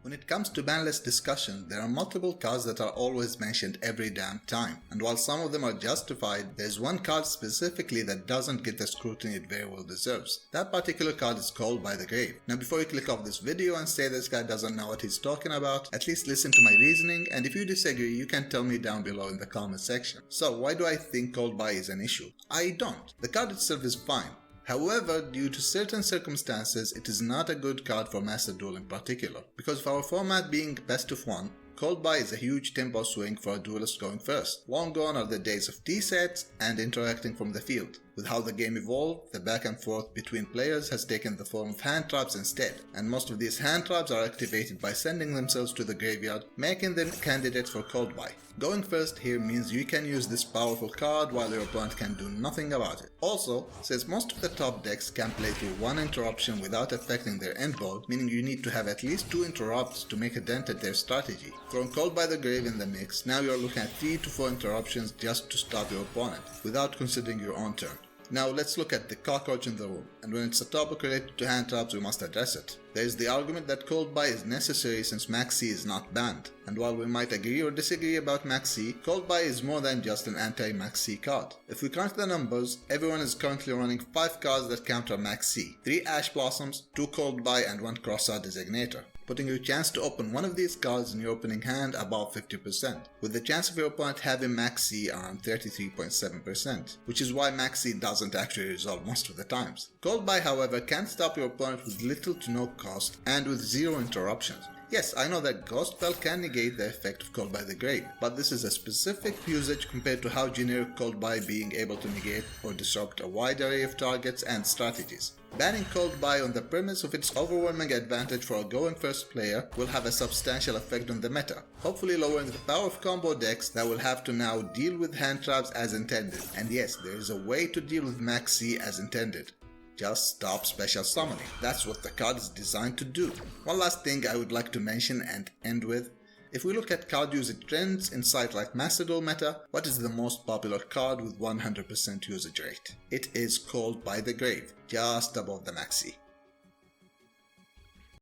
When it comes to banlist discussion, there are multiple cards that are always mentioned every damn time, and while some of them are justified, there's one card specifically that doesn't get the scrutiny it very well deserves. That particular card is Called by the Grave. Now before you click off this video and say this guy doesn't know what he's talking about, at least listen to my reasoning, and if you disagree, you can tell me down below in the comment section. So why do I think Called by is an issue? I don't. The card itself is fine. However, due to certain circumstances, it is not a good card for Master Duel in particular, because of our format being best of one, Called by is a huge tempo swing for a duelist going first. Long gone are the days of T-sets and interacting from the field. With how the game evolved, the back and forth between players has taken the form of hand traps instead, and most of these hand traps are activated by sending themselves to the graveyard, making them candidates for Called by. Going first here means you can use this powerful card while your opponent can do nothing about it. Also, since most of the top decks can play through one interruption without affecting their end board, meaning you need to have at least 2 interrupts to make a dent at their strategy. Throwing Called by the Grave in the mix, now you're looking at 3 to 4 interruptions just to stop your opponent, without considering your own turn. Now let's look at the cockroach in the room, and when it's a topic related to hand traps we must address it. There is the argument that Called by is necessary since Max C is not banned, and while we might agree or disagree about Max C, Called by is more than just an anti-Max C card. If we count the numbers, everyone is currently running 5 cards that counter Max C, 3 Ash Blossoms, 2 Called by and 1 Crosshair Designator, putting your chance to open one of these cards in your opening hand above 50%, with the chance of your opponent having Max C around 33.7%, which is why Max C doesn't actually resolve most of the times. Called by, however, can stop your opponent with little to no cost and with 0 interruptions. Yes, I know that Ghost Spell can negate the effect of Called by the Grave, but this is a specific usage compared to how generic Called by being able to negate or disrupt a wide array of targets and strategies. Banning Called by on the premise of its overwhelming advantage for a going first player will have a substantial effect on the meta, hopefully lowering the power of combo decks that will have to now deal with hand traps as intended. And yes, there is a way to deal with Max C as intended. Just stop special summoning. That's what the card is designed to do. One last thing I would like to mention and end with. If we look at card usage trends in sites like Master Duel meta, what is the most popular card with 100% usage rate? It is Called by the Grave, just above the Max C.